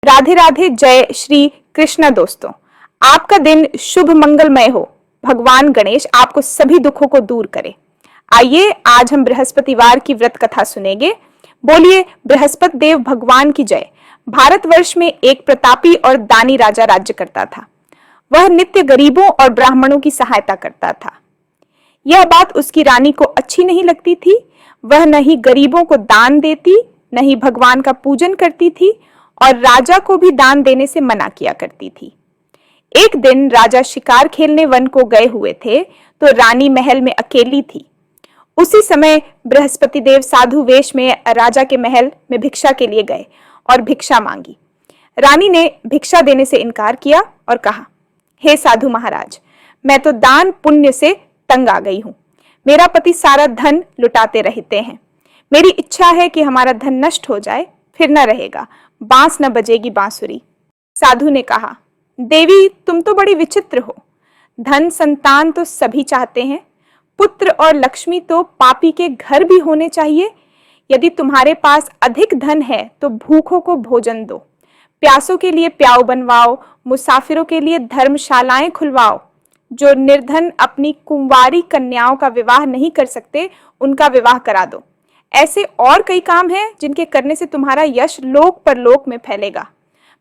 राधे राधे, जय श्री कृष्ण। दोस्तों, आपका दिन शुभ मंगलमय हो। भगवान गणेश आपको सभी दुखों को दूर करे। आइए आज हम बृहस्पतिवार की व्रत कथा सुनेंगे। बोलिए बृहस्पति देव भगवान की जय। भारतवर्ष में एक प्रतापी और दानी राजा राज्य करता था। वह नित्य गरीबों और ब्राह्मणों की सहायता करता था। यह बात उसकी रानी को अच्छी नहीं लगती थी। वह न ही गरीबों को दान देती, न ही भगवान का पूजन करती थी और राजा को भी दान देने से मना किया करती थी। एक दिन राजा शिकार खेलने वन को गए हुए थे तो रानी महल में अकेली थी। उसी समय बृहस्पति देव साधु वेश में राजा के महल में भिक्षा के लिए गए और भिक्षा मांगी। रानी ने भिक्षा देने से इनकार किया और कहा, हे साधु महाराज, मैं तो दान पुण्य से तंग आ गई हूं। मेरा पति सारा धन लुटाते रहते हैं। मेरी इच्छा है कि हमारा धन नष्ट हो जाए, फिर न रहेगा, बांस न बजेगी बांसुरी। साधु ने कहा, देवी तुम तो बड़ी विचित्र हो। धन संतान तो सभी चाहते हैं, पुत्र और लक्ष्मी तो पापी के घर भी होने चाहिए। यदि तुम्हारे पास अधिक धन है तो भूखों को भोजन दो, प्यासों के लिए प्याऊ बनवाओ, मुसाफिरों के लिए धर्मशालाएं खुलवाओ। जो निर्धन अपनी कुंवारी कन्याओं का विवाह नहीं कर सकते, उनका विवाह करा दो। ऐसे और कई काम हैं जिनके करने से तुम्हारा यश लोक परलोक में फैलेगा।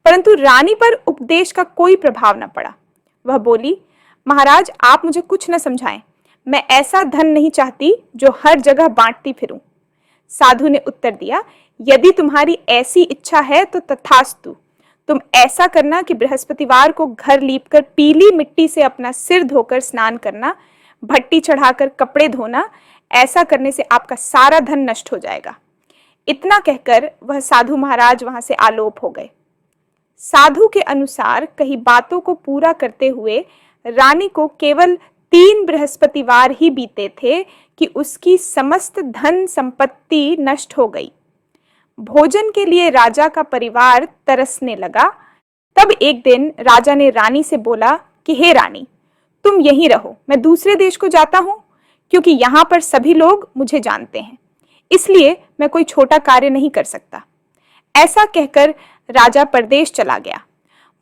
परंतु रानी पर उपदेश का कोई प्रभाव न पड़ा। वह बोली, महाराज आप मुझे कुछ न समझाएं। मैं ऐसा धन नहीं चाहती जो हर जगह बांटती फिरूं। साधु ने उत्तर दिया, यदि तुम्हारी ऐसी इच्छा है तो तथास्तु। तुम ऐसा करना कि बृहस्पतिवार को घर लीपकर पीली मिट्टी से अपना सिर धोकर स्नान करना, भट्टी चढ़ाकर कपड़े धोना। ऐसा करने से आपका सारा धन नष्ट हो जाएगा। इतना कहकर वह साधु महाराज वहां से आलोप हो गए। साधु के अनुसार कई बातों को पूरा करते हुए रानी को केवल 3 बृहस्पतिवार ही बीते थे कि उसकी समस्त धन संपत्ति नष्ट हो गई। भोजन के लिए राजा का परिवार तरसने लगा। तब एक दिन राजा ने रानी से बोला कि हे रानी, तुम यहीं रहो, मैं दूसरे देश को जाता हूं, क्योंकि यहाँ पर सभी लोग मुझे जानते हैं, इसलिए मैं कोई छोटा कार्य नहीं कर सकता। ऐसा कहकर राजा परदेश चला गया।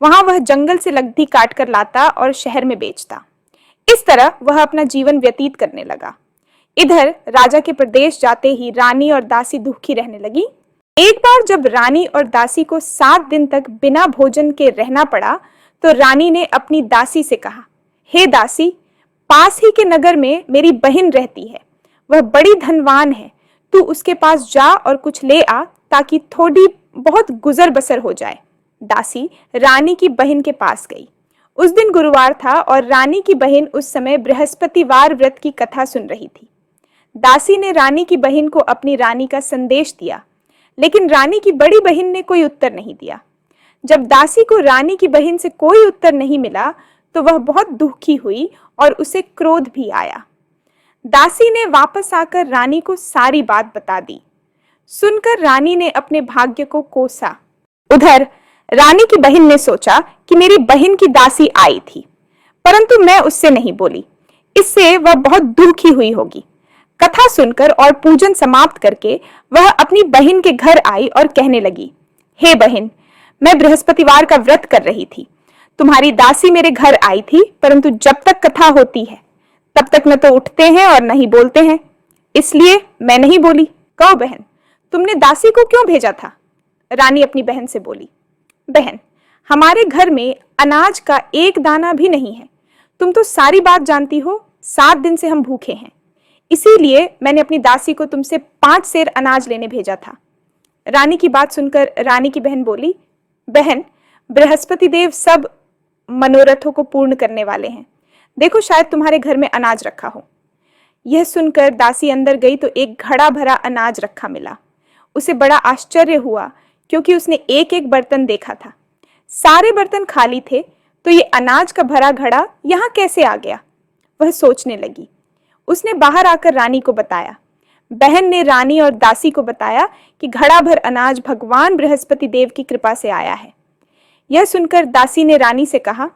वहां वह जंगल से लकड़ी काट कर लाता और शहर में बेचता। इस तरह वह अपना जीवन व्यतीत करने लगा। इधर राजा के प्रदेश जाते ही रानी और दासी दुखी रहने लगी। एक बार जब रानी और दासी को 7 दिन तक बिना भोजन के रहना पड़ा तो रानी ने अपनी दासी से कहा, हे दासी, पास ही के नगर में मेरी बहन रहती है। वह बड़ी धनवान है। तू उसके पास जा और कुछ ले आ ताकि थोड़ी बहुत गुजर बसर हो जाए। दासी रानी की बहन के पास गई। उस दिन गुरुवार था और रानी की बहन उस समय बृहस्पतिवार व्रत की कथा सुन रही थी। दासी ने रानी की बहन को अपनी रानी का संदेश दिया, लेकिन रानी की बड़ी बहन ने कोई उत्तर नहीं दिया। जब दासी को रानी की बहन से कोई उत्तर नहीं मिला तो वह बहुत दुखी हुई और उसे क्रोध भी आया। दासी ने वापस आकर रानी को सारी बात बता दी। सुनकर रानी ने अपने भाग्य को कोसा। उधर रानी की बहन ने सोचा कि मेरी बहन की दासी आई थी, परंतु मैं उससे नहीं बोली, इससे वह बहुत दुखी हुई होगी। कथा सुनकर और पूजन समाप्त करके वह अपनी बहन के घर आई और कहने लगी, हे बहन, मैं बृहस्पतिवार का व्रत कर रही थी। तुम्हारी दासी मेरे घर आई थी, परंतु जब तक कथा होती है तब तक न तो उठते हैं और न ही बोलते हैं, इसलिए मैं नहीं बोली। कहो बहन, तुमने दासी को क्यों भेजा था? रानी अपनी बहन से बोली, बहन, हमारे घर में अनाज का एक दाना भी नहीं है। तुम तो सारी बात जानती हो। 7 दिन से हम भूखे हैं, इसीलिए मैंने अपनी दासी को तुमसे 5 सेर अनाज लेने भेजा था। रानी की बात सुनकर रानी की बहन बोली, बहन, बृहस्पति देव सब मनोरथों को पूर्ण करने वाले हैं। देखो, शायद तुम्हारे घर में अनाज रखा हो। यह सुनकर दासी अंदर गई तो एक घड़ा भरा अनाज रखा मिला। उसे बड़ा आश्चर्य हुआ, क्योंकि उसने एक एक बर्तन देखा था। सारे बर्तन खाली थे, तो ये अनाज का भरा घड़ा यहाँ कैसे आ गया? वह सोचने लगी। उसने बाहर आकर रानी को बताया। बहन ने रानी और दासी को बताया कि घड़ा भर अनाज भगवान बृहस्पति देव की कृपा से आया है। यह सुनकर दासी ने रानी से कहा,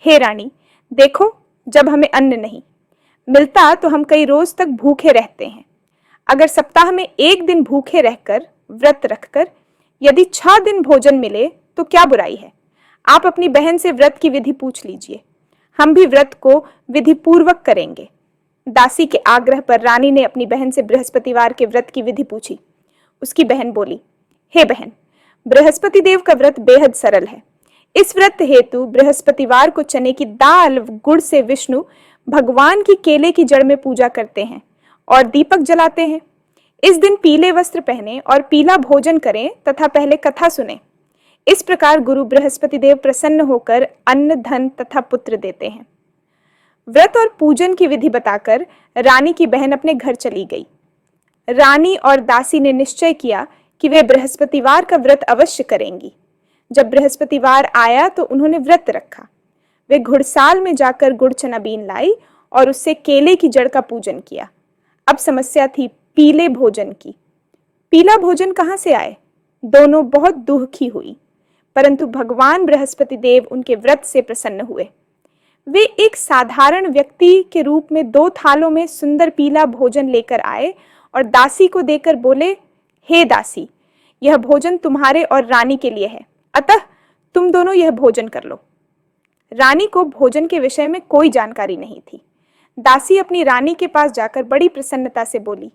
हे रानी, देखो, जब हमें अन्न नहीं मिलता तो हम कई रोज तक भूखे रहते हैं। अगर सप्ताह में एक दिन भूखे रहकर व्रत रखकर यदि 6 दिन भोजन मिले तो क्या बुराई है? आप अपनी बहन से व्रत की विधि पूछ लीजिए, हम भी व्रत को विधि पूर्वक करेंगे। दासी के आग्रह पर रानी ने अपनी बहन से बृहस्पतिवार के व्रत की विधि पूछी। उसकी बहन बोली, हे बहन, बृहस्पति देव का व्रत बेहद सरल है। इस व्रत हेतु बृहस्पतिवार को चने की दाल गुड़ से विष्णु भगवान की केले की जड़ में पूजा करते हैं और दीपक जलाते हैं। इस दिन पीले वस्त्र पहने और पीला भोजन करें तथा पहले कथा सुने। इस प्रकार गुरु बृहस्पति देव प्रसन्न होकर अन्न, धन तथा पुत्र देते हैं। व्रत और पूजन की विधि बताकर रानी की बहन अपने घर चली गई। रानी और दासी ने निश्चय किया कि वे बृहस्पतिवार का व्रत अवश्य करेंगी। जब बृहस्पतिवार आया तो उन्होंने व्रत रखा। वे घुड़साल में जाकर गुड़ चना बीन लाई और उससे केले की जड़ का पूजन किया। अब समस्या थी पीले भोजन की। पीला भोजन कहाँ से आए? दोनों बहुत दुखी हुई, परंतु भगवान बृहस्पति देव उनके व्रत से प्रसन्न हुए। वे एक साधारण व्यक्ति के रूप में 2 थालों में सुंदर पीला भोजन लेकर आए और दासी को देकर बोले, हे दासी, यह भोजन तुम्हारे और रानी के लिए है, अतः तुम दोनों यह भोजन कर लो। रानी को भोजन के विषय में कोई जानकारी नहीं थी। दासी अपनी रानी के पास जाकर बड़ी प्रसन्नता से बोली,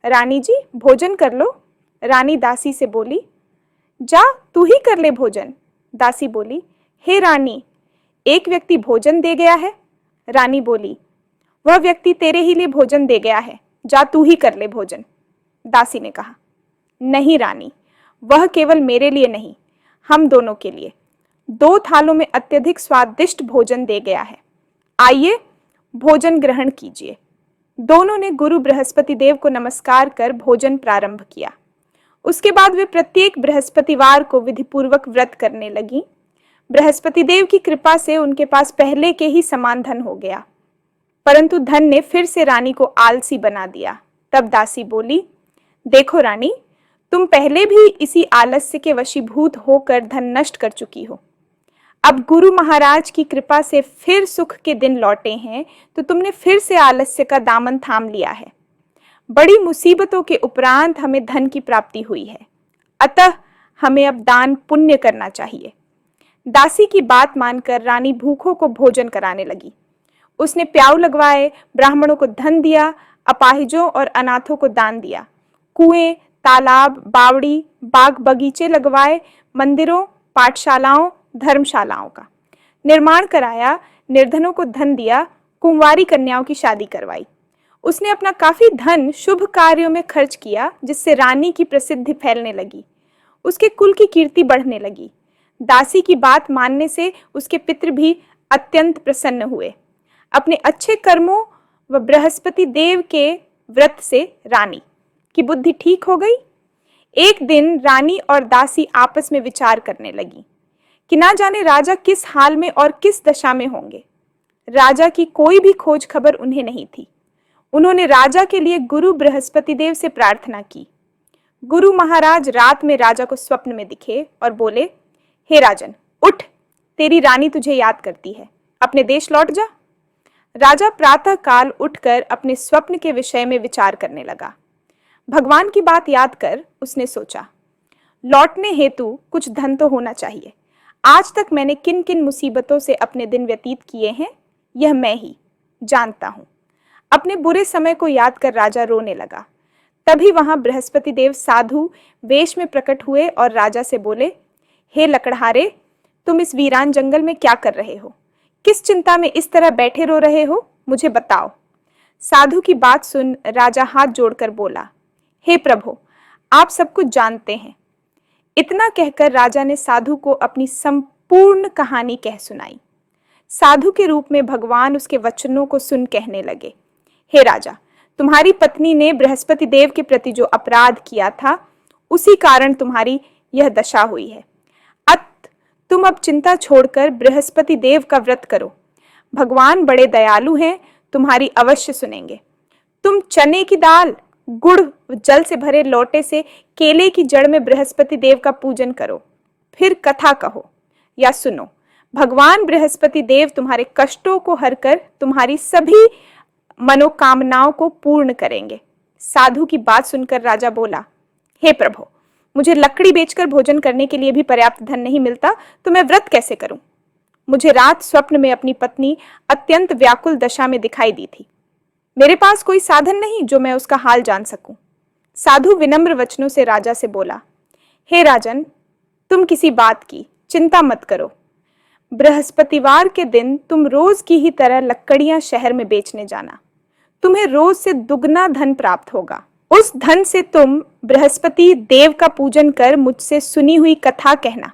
रानी जी, भोजन कर लो। रानी दासी से बोली, जा तू ही कर ले भोजन। दासी बोली, हे रानी, एक व्यक्ति भोजन दे गया है। रानी बोली, वह व्यक्ति तेरे ही लिए भोजन दे गया है, जा तू ही कर ले भोजन। दासी ने कहा, नहीं रानी, वह केवल मेरे लिए नहीं, हम दोनों के लिए 2 थालों में अत्यधिक स्वादिष्ट भोजन दे गया है। आइए भोजन ग्रहण कीजिए। दोनों ने गुरु बृहस्पति देव को नमस्कार कर भोजन प्रारंभ किया। उसके बाद वे प्रत्येक बृहस्पतिवार को विधिपूर्वक व्रत करने लगी। बृहस्पति देव की कृपा से उनके पास पहले के ही समान धन हो गया, परंतु धन ने फिर से रानी को आलसी बना दिया। तब दासी बोली, देखो रानी, तुम पहले भी इसी आलस्य के वशीभूत होकर धन नष्ट कर चुकी हो। अब गुरु महाराज की कृपा से फिर सुख के दिन लौटे हैं तो तुमने फिर से आलस्य का दामन थाम लिया है। बड़ी मुसीबतों के उपरांत हमें धन की प्राप्ति हुई है, अतः हमें अब दान पुण्य करना चाहिए। दासी की बात मानकर रानी भूखों को भोजन कराने लगी। उसने प्याऊ लगवाए, ब्राह्मणों को धन दिया, अपाहिजों और अनाथों को दान दिया। कुएं, तालाब, बावड़ी, बाग बगीचे लगवाए, मंदिरों, पाठशालाओं, धर्मशालाओं का निर्माण कराया, निर्धनों को धन दिया, कुंवारी कन्याओं की शादी करवाई। उसने अपना काफी धन शुभ कार्यों में खर्च किया, जिससे रानी की प्रसिद्धि फैलने लगी। उसके कुल की कीर्ति बढ़ने लगी। दासी की बात मानने से उसके पितृ भी अत्यंत प्रसन्न हुए। अपने अच्छे कर्मों व बृहस्पति देव के व्रत से रानी की बुद्धि ठीक हो गई। एक दिन रानी और दासी आपस में विचार करने लगी कि ना जाने राजा किस हाल में और किस दशा में होंगे। राजा की कोई भी खोज खबर उन्हें नहीं थी। उन्होंने राजा के लिए गुरु बृहस्पति देव से प्रार्थना की। गुरु महाराज रात में राजा को स्वप्न में दिखे और बोले, हे राजन, उठ, तेरी रानी तुझे याद करती है, अपने देश लौट जा। राजा प्रातः काल उठकर अपने स्वप्न के विषय में विचार करने लगा। भगवान की बात याद कर उसने सोचा, लौटने हेतु कुछ धन तो होना चाहिए। आज तक मैंने किन किन मुसीबतों से अपने दिन व्यतीत किए हैं, यह मैं ही जानता हूं। अपने बुरे समय को याद कर राजा रोने लगा। तभी वहां बृहस्पति देव साधु वेश में प्रकट हुए और राजा से बोले, हे लकड़हारे, तुम इस वीरान जंगल में क्या कर रहे हो? किस चिंता में इस तरह बैठे रो रहे हो? मुझे बताओ। साधु की बात सुन राजा हाथ जोड़कर बोला, हे प्रभु, आप सब कुछ जानते हैं। इतना कहकर राजा ने साधु को अपनी संपूर्ण कहानी कह सुनाई। साधु के रूप में भगवान उसके वचनों को सुन कहने लगे, हे राजा, तुम्हारी पत्नी ने बृहस्पति देव के प्रति जो अपराध किया था, उसी कारण तुम्हारी यह दशा हुई है। तुम अब चिंता छोड़कर बृहस्पति देव का व्रत करो। भगवान बड़े दयालु हैं, तुम्हारी अवश्य सुनेंगे। तुम चने की दाल, गुड़, जल से भरे लोटे से केले की जड़ में बृहस्पति देव का पूजन करो, फिर कथा कहो या सुनो। भगवान बृहस्पति देव तुम्हारे कष्टों को हरकर तुम्हारी सभी मनोकामनाओं को पूर्ण करेंगे। साधु की बात सुनकर राजा बोला, हे प्रभु, मुझे लकड़ी बेचकर भोजन करने के लिए भी पर्याप्त धन नहीं मिलता तो मैं व्रत कैसे करूं? मुझे रात स्वप्न में अपनी पत्नी अत्यंत व्याकुल दशा में दिखाई दी थी। मेरे पास कोई साधन नहीं जो मैं उसका हाल जान सकूं। साधु विनम्र वचनों से राजा से बोला, हे राजन, तुम किसी बात की चिंता मत करो। बृहस्पतिवार के दिन तुम रोज की ही तरह लकड़ियां शहर में बेचने जाना। तुम्हें रोज से दुगना धन प्राप्त होगा। उस धन से तुम बृहस्पति देव का पूजन कर मुझसे सुनी हुई कथा कहना।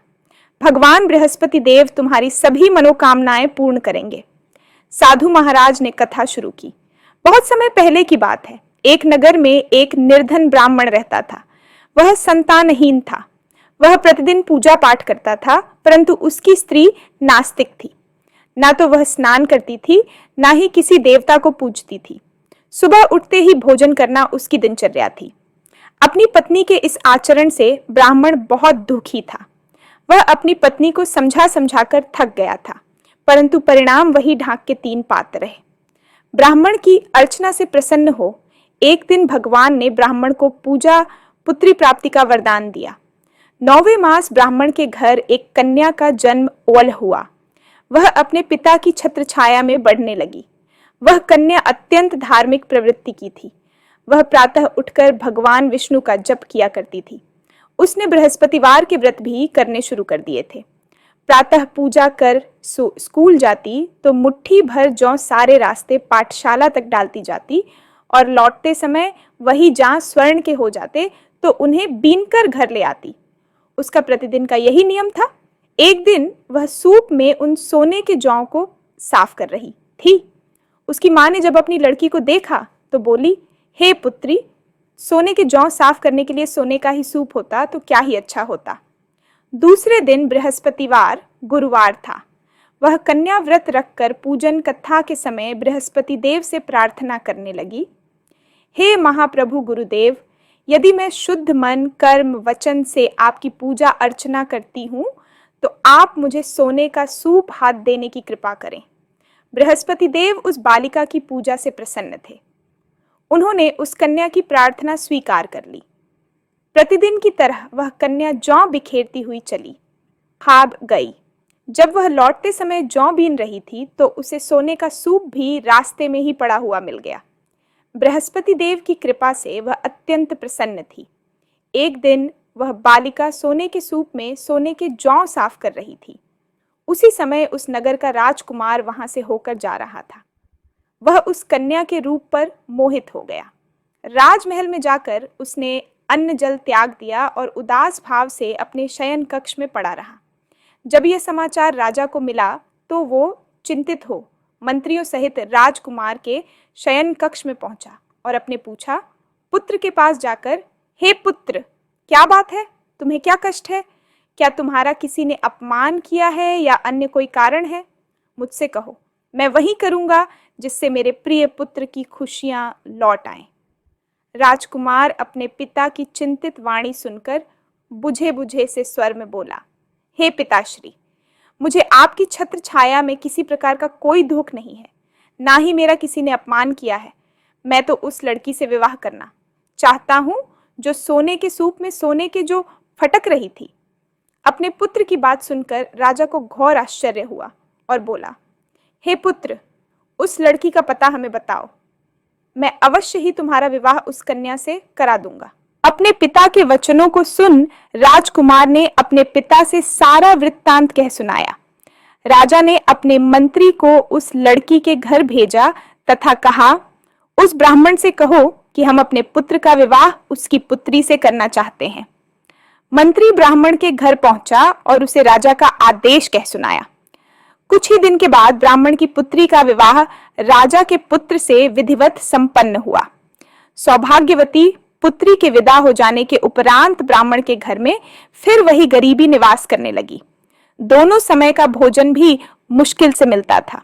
भगवान बृहस्पति देव तुम्हारी सभी मनोकामनाएं पूर्ण करेंगे। साधु महाराज ने कथा शुरू की। बहुत समय पहले की बात है। एक नगर में एक निर्धन ब्राह्मण रहता था। वह संतानहीन था। वह प्रतिदिन पूजा पाठ करता था, परंतु उसकी स्त्री नास्तिक थी। ना तो वह स्नान करती थी, ना ही किसी देवता को पूजती थी। सुबह उठते ही भोजन करना उसकी दिनचर्या थी। अपनी पत्नी के इस आचरण से ब्राह्मण बहुत दुखी था। वह अपनी पत्नी को समझा समझाकर थक गया था, परंतु परिणाम वही ढाक के 3 पात रहे। ब्राह्मण की अर्चना से प्रसन्न हो एक दिन भगवान ने ब्राह्मण को पूजा पुत्री प्राप्ति का वरदान दिया। 9वें मास ब्राह्मण के घर एक कन्या का जन्म ओल हुआ। वह अपने पिता की छत्र छाया में बढ़ने लगी। वह कन्या अत्यंत धार्मिक प्रवृत्ति की थी। वह प्रातः उठकर भगवान विष्णु का जप किया करती थी। उसने बृहस्पतिवार के व्रत भी करने शुरू कर दिए थे। प्रातः पूजा कर स्कूल जाती तो मुट्ठी भर जौ सारे रास्ते पाठशाला तक डालती जाती और लौटते समय वही जहाँ स्वर्ण के हो जाते तो उन्हें बीनकर घर ले आती। उसका प्रतिदिन का यही नियम था। एक दिन वह सूप में उन सोने के जौ को साफ कर रही थी। उसकी माँ ने जब अपनी लड़की को देखा तो बोली, हे पुत्री, सोने के जौ साफ करने के लिए सोने का ही सूप होता तो क्या ही अच्छा होता। दूसरे दिन बृहस्पतिवार गुरुवार था। वह कन्या व्रत रखकर पूजन कथा के समय बृहस्पति देव से प्रार्थना करने लगी, हे महाप्रभु गुरुदेव, यदि मैं शुद्ध मन कर्म वचन से आपकी पूजा अर्चना करती हूँ तो आप मुझे सोने का सूप हाथ देने की कृपा करें। बृहस्पति देव उस बालिका की पूजा से प्रसन्न थे। उन्होंने उस कन्या की प्रार्थना स्वीकार कर ली। प्रतिदिन की तरह वह कन्या जौ बिखेरती हुई चली। खाब गई। जब वह लौटते समय जौ बीन रही थी तो उसे सोने का सूप भी रास्ते में ही पड़ा हुआ मिल गया। बृहस्पति देव की कृपा से वह अत्यंत प्रसन्न थी। एक दिन वह बालिका सोने के सूप में सोने के जौ साफ कर रही थी। उसी समय उस नगर का राजकुमार वहां से होकर जा रहा था। वह उस कन्या के रूप पर मोहित हो गया। राजमहल में जाकर उसने अन्न जल त्याग दिया और उदास भाव से अपने शयन कक्ष में पड़ा रहा। जब यह समाचार राजा को मिला तो वो चिंतित हो मंत्रियों सहित राजकुमार के शयन कक्ष में पहुंचा और अपने पूछा, पुत्र के पास जाकर, हे पुत्र, क्या बात है? तुम्हें क्या कष्ट है? क्या तुम्हारा किसी ने अपमान किया है या अन्य कोई कारण है? मुझसे कहो, मैं वही करूंगा जिससे मेरे प्रिय पुत्र की खुशियां लौट आएं। राजकुमार अपने पिता की चिंतित वाणी सुनकर बुझे बुझे से स्वर में बोला, हे पिताश्री, मुझे आपकी छत्र छाया में किसी प्रकार का कोई दुख नहीं है, ना ही मेरा किसी ने अपमान किया है। मैं तो उस लड़की से विवाह करना चाहता हूं जो सोने के सूप में सोने के जो फटक रही थी। अपने पुत्र की बात सुनकर राजा को घोर आश्चर्य हुआ और बोला, हे पुत्र, उस लड़की का पता हमें बताओ। मैं अवश्य ही तुम्हारा विवाह उस कन्या से करा दूंगा। अपने पिता के वचनों को सुन राजकुमार ने अपने पिता से सारा वृत्तांत कह सुनाया। राजा ने अपने मंत्री को उस लड़की के घर भेजा तथा कहा, उस ब्राह्मण से कहो कि हम अपने पुत्र का विवाह उसकी पुत्री से करना चाहते हैं। मंत्री ब्राह्मण के घर पहुंचा और उसे राजा का आदेश कह सुनाया। कुछ ही दिन के बाद ब्राह्मण की पुत्री का विवाह राजा के पुत्र से विधिवत संपन्न हुआ। सौभाग्यवती पुत्री के विदा हो जाने के उपरांत ब्राह्मण के घर में फिर वही गरीबी निवास करने लगी। दोनों समय का भोजन भी मुश्किल से मिलता था।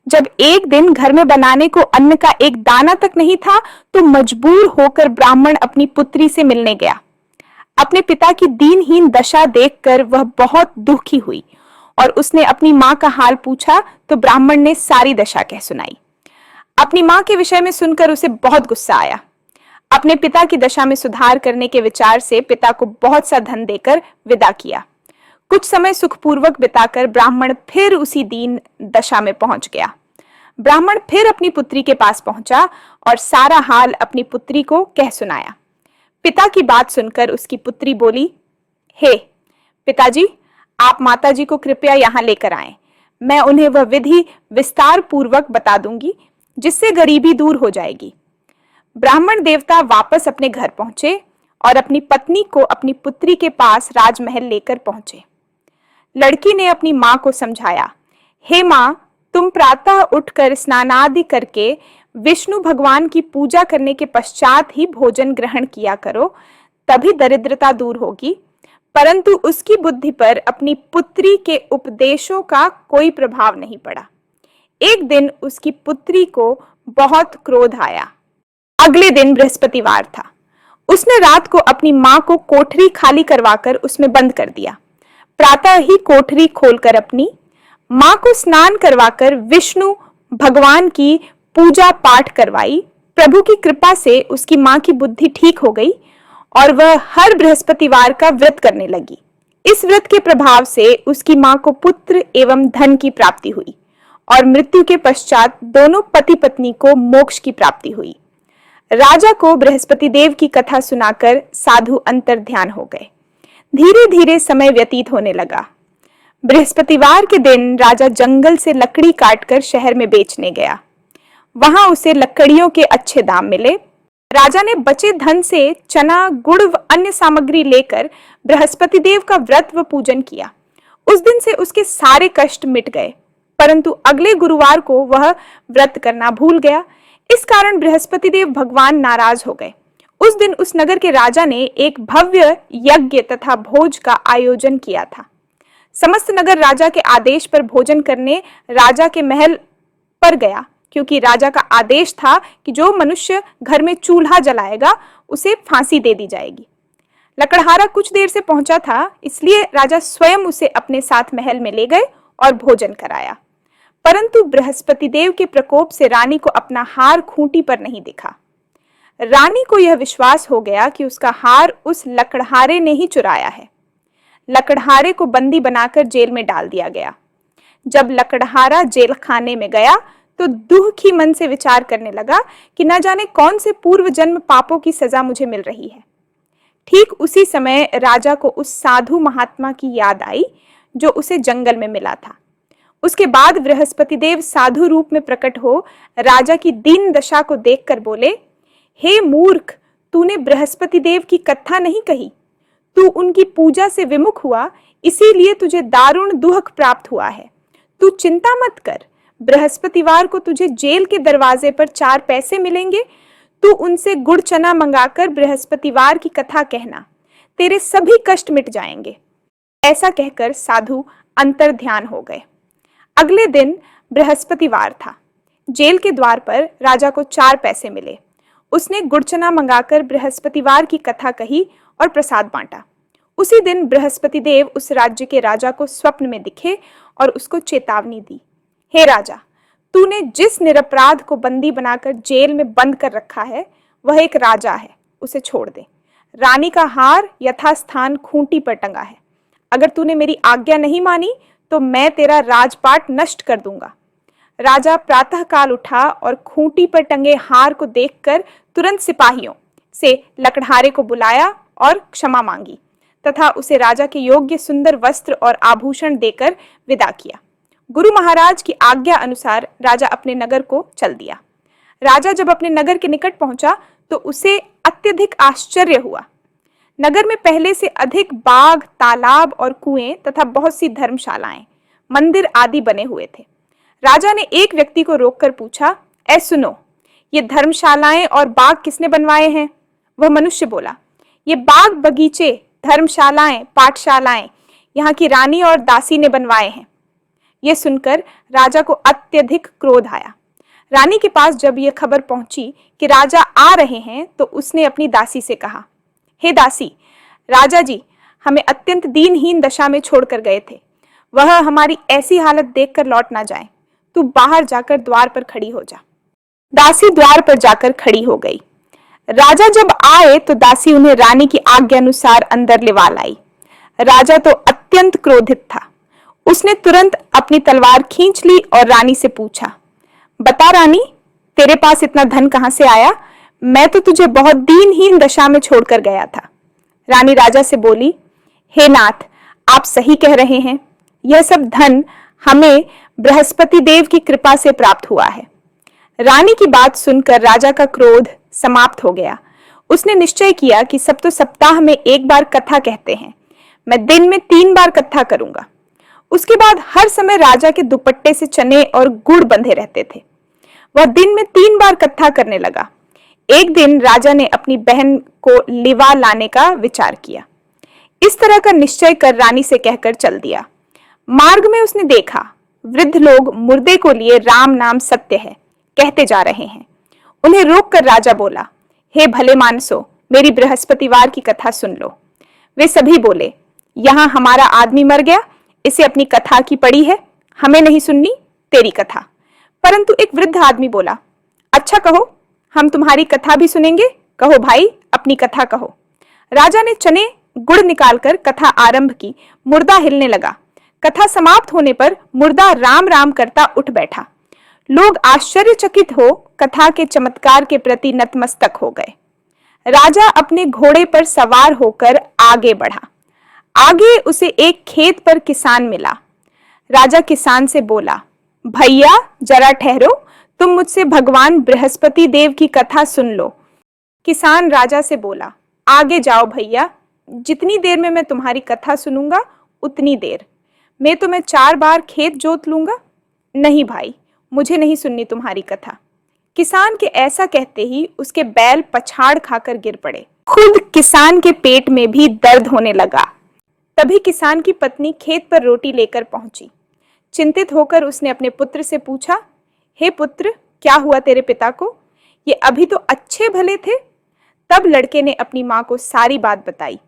जब एक दिन घर में बनाने को अन्न का एक दाना तक नहीं था तो मजबूर होकर ब्राह्मण अपनी पुत्री से मिलने गया। अपने पिता की दीनहीन दशा देखकर वह बहुत दुखी हुई और उसने अपनी मां का हाल पूछा तो ब्राह्मण ने सारी दशा कह सुनाई। अपनी मां के विषय में सुनकर उसे बहुत गुस्सा आया। अपने पिता की दशा में सुधार करने के विचार से पिता को बहुत सा धन देकर विदा किया। कुछ समय सुखपूर्वक बिताकर ब्राह्मण फिर उसी दीन दशा में पहुंच गया। ब्राह्मण फिर अपनी पुत्री के पास पहुंचा और सारा हाल अपनी पुत्री को कह सुनाया। पिता की बात सुनकर उसकी पुत्री बोली, हे पिताजी, आप माताजी को कृपया यहाँ लेकर आएं। मैं उन्हें वह विधि विस्तार पूर्वक बता दूंगी जिससे गरीबी दूर हो जाएगी। ब्राह्मण देवता वापस अपने घर पहुंचे और अपनी पत्नी को अपनी पुत्री के पास राजमहल लेकर पहुंचे। लड़की ने अपनी मां को समझाया, हे मां, तुम प्रातः उठकर स्नानादि करके विष्णु भगवान की पूजा करने के पश्चात ही भोजन ग्रहण किया करो, तभी दरिद्रता दूर होगी। परंतु उसकी बुद्धि पर अपनी पुत्री के उपदेशों का कोई प्रभाव नहीं पड़ा। एक दिन उसकी पुत्री को बहुत क्रोध आया। अगले दिन बृहस्पतिवार था। उसने रात को अपनी मां को कोठरी खाली करवाकर उसमें बंद कर दिया। प्रातः ही कोठरी खोलकर अपनी मां को स्नान करवाकर विष्णु भगवान की पूजा पाठ करवाई। प्रभु की कृपा से उसकी मां की बुद्धि ठीक हो गई और वह हर बृहस्पतिवार का व्रत करने लगी। इस व्रत के प्रभाव से उसकी मां को पुत्र एवं धन की प्राप्ति हुई और मृत्यु के पश्चात दोनों पति पत्नी को मोक्ष की प्राप्ति हुई। राजा को बृहस्पति देव की कथा सुनाकर साधु अंतर ध्यान हो गए। धीरे धीरे समय व्यतीत होने लगा। बृहस्पतिवार के दिन राजा जंगल से लकड़ी काटकर शहर में बेचने गया। वहां उसे लकड़ियों के अच्छे दाम मिले। राजा ने बचे धन से चना, गुड़ व अन्य सामग्री लेकर बृहस्पति देव का व्रत व पूजन किया। उस दिन से उसके सारे कष्ट मिट गए, परंतु अगले गुरुवार को वह व्रत करना भूल गया। इस कारण बृहस्पति देव भगवान नाराज हो गए। उस दिन उस नगर के राजा ने एक भव्य यज्ञ तथा भोज का आयोजन किया था। समस्त नगर राजा के आदेश पर भोजन करने राजा के महल पर गया, क्योंकि राजा का आदेश था कि जो मनुष्य घर में चूल्हा जलाएगा उसे फांसी दे दी जाएगी। लकड़हारा कुछ देर से पहुंचा था, इसलिए राजा स्वयं उसे अपने साथ महल में ले गए और भोजन कराया। परंतु बृहस्पति देव के प्रकोप से रानी को अपना हार खूंटी पर नहीं दिखा। रानी को यह विश्वास हो गया कि उसका हार उस लकड़हारे ने ही चुराया है। लकड़हारे को बंदी बनाकर जेल में डाल दिया गया। जब लकड़हारा जेल खाने में गया तो दुखी मन से विचार करने लगा कि न जाने कौन से पूर्व जन्म पापों की सजा मुझे मिल रही है। ठीक उसी समय राजा को उस साधु महात्मा की याद आई जो उसे जंगल में मिला था। उसके बाद बृहस्पति देव साधु रूप में प्रकट हो राजा की दीन दशा को देखकर बोले, हे मूर्ख, तूने बृहस्पति देव की कथा नहीं कही। तू उनकी पूजा से विमुख हुआ, इसीलिए तुझे दारुण दुख प्राप्त हुआ है। तू चिंता मत कर, बृहस्पतिवार को तुझे जेल के दरवाजे पर 4 पैसे मिलेंगे। तू उनसे गुड़ चना मंगाकर बृहस्पतिवार की कथा कहना, तेरे सभी कष्ट मिट जाएंगे। ऐसा कहकर साधु अंतर ध्यान हो गए। अगले दिन बृहस्पतिवार था। जेल के द्वार पर राजा को 4 पैसे मिले। उसने गुड़चना मंगाकर बृहस्पतिवार की कथा कही और प्रसाद बांटा। उसी दिन बृहस्पति देव उस राज्य के राजा को स्वप्न में दिखे और उसको चेतावनी दी, हे राजा, तूने जिस निरपराध को बंदी बनाकर जेल में बंद कर रखा है वह एक राजा है, उसे छोड़ दे। रानी का हार यथास्थान खूंटी पर टंगा है। अगर तूने मेरी आज्ञा नहीं मानी तो मैं तेरा राजपाट नष्ट कर दूंगा। राजा प्रातःकाल उठा और खूंटी पर टंगे हार को देखकर तुरंत सिपाहियों से लकड़हारे को बुलाया और क्षमा मांगी तथा उसे राजा के योग्य सुंदर वस्त्र और आभूषण देकर विदा किया। गुरु महाराज की आज्ञा अनुसार राजा अपने नगर को चल दिया। राजा जब अपने नगर के निकट पहुंचा तो उसे अत्यधिक आश्चर्य हुआ। नगर में पहले से अधिक बाग, तालाब और कुएं तथा बहुत सी धर्मशालाएं, मंदिर आदि बने हुए थे। राजा ने एक व्यक्ति को रोककर पूछा, ऐ सुनो, ये धर्मशालाएं और बाग किसने बनवाए हैं? वह मनुष्य बोला, ये बाग, बगीचे, धर्मशालाएं, पाठशालाएं यहाँ की रानी और दासी ने बनवाए हैं। यह सुनकर राजा को अत्यधिक क्रोध आया। रानी के पास जब यह खबर पहुंची कि राजा आ रहे हैं तो उसने अपनी दासी से कहा, हे दासी, राजा जी हमें अत्यंत दीनहीन दशा में छोड़कर गए थे। वह हमारी ऐसी हालत देखकर लौट ना जाए। तू बाहर जाकर द्वार पर खड़ी हो जा। दासी द्वार पर जाकर खड़ी हो गई। राजा जब आए तो दासी उन्हें रानी की आज्ञा अनुसार अंदर लिवा लाई। राजा तो अत्यंत क्रोधित था। उसने तुरंत अपनी तलवार खींच ली और रानी से पूछा, बता रानी, तेरे पास इतना धन कहां से आया? मैं तो तुझे बहुत दीनहीन दशा में छोड़कर गया था। रानी राजा से बोली, हे नाथ, आप सही कह रहे हैं। यह सब धन हमें बृहस्पति देव की कृपा से प्राप्त हुआ है। रानी की बात सुनकर राजा का क्रोध समाप्त हो गया। उसने निश्चय किया कि सब तो सप्ताह में एक बार कथा कहते हैं, मैं दिन में 3 बार कथा करूंगा। उसके बाद हर समय राजा के दुपट्टे से चने और गुड़ बंधे रहते थे। वह दिन में 3 बार कथा करने लगा। एक दिन राजा ने अपनी बहन को लिवा लाने का विचार किया। इस तरह का निश्चय कर रानी से कहकर चल दिया। मार्ग में उसने देखा वृद्ध लोग मुर्दे को लिए राम नाम सत्य है कहते जा रहे हैं। उन्हें रोककर राजा बोला, हे भले मानसो, मेरी बृहस्पतिवार की कथा सुन लो। वे सभी बोले, यहाँ हमारा आदमी मर गया, इसे अपनी कथा की पड़ी है, हमें नहीं सुननी तेरी कथा। परंतु एक वृद्ध आदमी बोला, अच्छा कहो, हम तुम्हारी कथा भी सुनेंगे। कहो भाई, अपनी कथा कहो। राजा ने चने गुड़ निकालकर कथा आरंभ की। मुर्दा हिलने लगा। कथा समाप्त होने पर मुर्दा राम राम करता उठ बैठा। लोग आश्चर्यचकित हो कथा के चमत्कार के प्रति नतमस्तक हो गए। राजा अपने घोड़े पर सवार होकर आगे बढ़ा। आगे उसे एक खेत पर किसान मिला। राजा किसान से बोला, भैया जरा ठहरो, तुम मुझसे भगवान बृहस्पति देव की कथा सुन लो। किसान राजा से बोला, आगे जाओ भैया, जितनी देर में मैं तुम्हारी कथा सुनूंगा उतनी देर में तो मैं 4 बार खेत जोत लूंगा। नहीं भाई, मुझे नहीं सुननी तुम्हारी कथा। किसान के ऐसा कहते ही उसके बैल पछाड़ खाकर गिर पड़े। खुद किसान के पेट में भी दर्द होने लगा। तभी किसान की पत्नी खेत पर रोटी लेकर पहुंची। चिंतित होकर उसने अपने पुत्र से पूछा, हे पुत्र, क्या हुआ तेरे पिता को? ये अभी तो अच्छे भले थे। तब लड़के ने अपनी माँ को सारी बात बताई।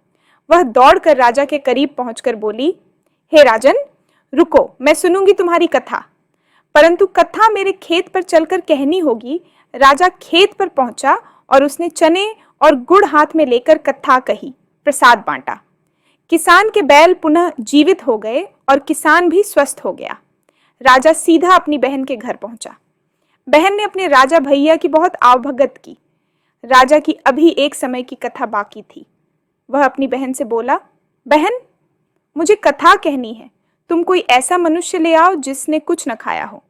वह दौड़कर राजा के करीब पहुंचकर बोली, हे राजन, रुको, मैं सुनूंगी तुम्हारी कथा, परंतु कथा मेरे खेत पर चलकर कहनी होगी। राजा खेत पर पहुंचा और उसने चने और गुड़ हाथ में लेकर कथा कही, प्रसाद बांटा। किसान के बैल पुनः जीवित हो गए और किसान भी स्वस्थ हो गया। राजा सीधा अपनी बहन के घर पहुंचा। बहन ने अपने राजा भैया की बहुत आवभगत की। राजा की अभी एक समय की कथा बाकी थी। वह अपनी बहन से बोला, बहन, मुझे कथा कहनी है। तुम कोई ऐसा मनुष्य ले आओ जिसने कुछ न खाया हो,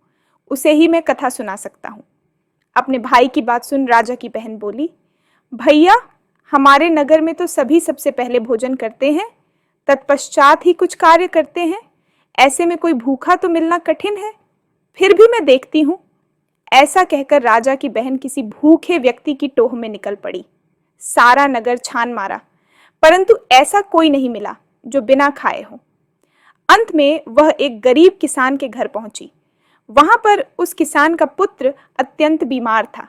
उसे ही मैं कथा सुना सकता हूँ। अपने भाई की बात सुन राजा की बहन बोली, भैया, हमारे नगर में तो सभी सबसे पहले भोजन करते हैं, तत्पश्चात ही कुछ कार्य करते हैं। ऐसे में कोई भूखा तो मिलना कठिन है, फिर भी मैं देखती हूँ। ऐसा कहकर राजा की बहन किसी भूखे व्यक्ति की टोह में निकल पड़ी। सारा नगर छान मारा, परंतु ऐसा कोई नहीं मिला जो बिना खाए हो। अंत में वह एक गरीब किसान के घर पहुंची। वहां पर उस किसान का पुत्र अत्यंत बीमार था,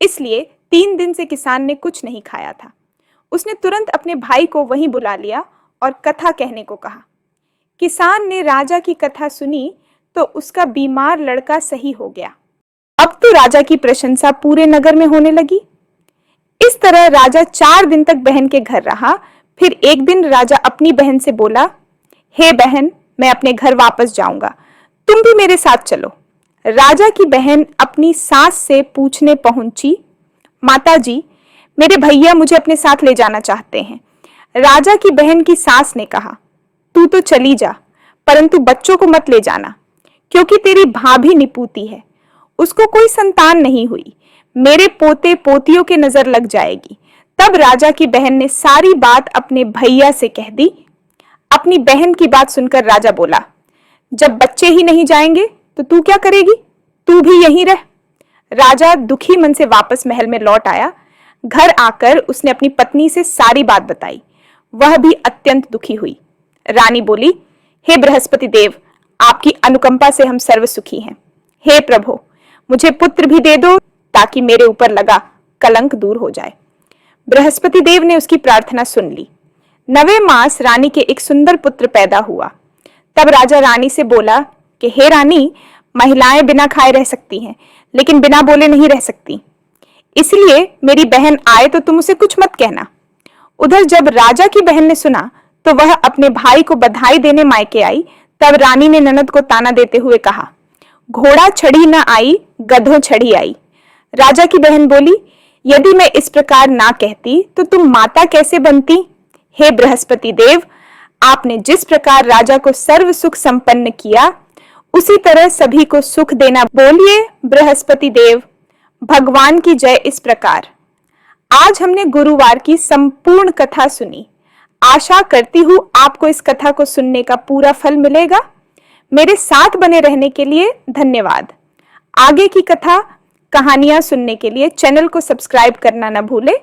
इसलिए 3 दिन से किसान ने कुछ नहीं खाया था। उसने तुरंत अपने भाई को वहीं बुला लिया और कथा कहने को कहा। किसान ने राजा की कथा सुनी तो उसका बीमार लड़का सही हो गया। अब तो राजा की प्रशंसा पूरे नगर में होने लगी। इस तरह राजा 4 दिन तक बहन के घर रहा। फिर एक दिन राजा अपनी बहन से बोला, हे बहन, मैं अपने घर वापस जाऊंगा, तुम भी मेरे साथ चलो। राजा की बहन अपनी सास से पूछने पहुंची, माताजी, मेरे भैया मुझे अपने साथ ले जाना चाहते हैं। राजा की बहन की सास ने कहा, तू तो चली जा, परंतु बच्चों को मत ले जाना, क्योंकि तेरी भाभी निपूती है, उसको कोई संतान नहीं हुई, मेरे पोते पोतियों के नजर लग जाएगी। तब राजा की बहन ने सारी बात अपने भैया से कह दी। अपनी बहन की बात सुनकर राजा बोला, जब बच्चे ही नहीं जाएंगे तो तू क्या करेगी? तू भी यहीं रह। राजा दुखी मन से वापस महल में लौट आया। घर आकर उसने अपनी पत्नी से सारी बात बताई। वह भी अत्यंत दुखी हुई। रानी बोली, हे बृहस्पति देव, आपकी अनुकंपा से हम सर्व सुखी हैं। हे प्रभु, मुझे पुत्र भी दे दो ताकि मेरे ऊपर लगा कलंक दूर हो जाए। बृहस्पति देव ने उसकी प्रार्थना सुन ली। 9वें मास रानी के एक सुंदर पुत्र पैदा हुआ। तब राजा रानी से बोला कि हे रानी, महिलाएं बिना खाए रह सकती हैं, लेकिन बिना बोले नहीं रह सकती। इसलिए मेरी बहन आए तो तुम उसे कुछ मत कहना। उधर जब राजा की बहन ने सुना तो वह अपने भाई को बधाई देने मायके आई। तब रानी ने ननद को ताना देते हुए कहा, घोड़ा छड़ी न आई, गधों छड़ी आई। राजा की बहन बोली, यदि मैं इस प्रकार ना कहती तो तुम माता कैसे बनती? हे बृहस्पति देव, आपने जिस प्रकार राजा को सर्व सुख संपन्न किया, उसी तरह सभी को सुख देना। बोलिए बृहस्पति देव भगवान की जय। इस प्रकार आज हमने गुरुवार की संपूर्ण कथा सुनी। आशा करती हूं आपको इस कथा को सुनने का पूरा फल मिलेगा। मेरे साथ बने रहने के लिए धन्यवाद। आगे की कथा कहानियां सुनने के लिए चैनल को सब्सक्राइब करना न भूलें।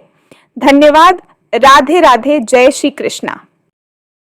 धन्यवाद। राधे राधे। जय श्री कृष्णा।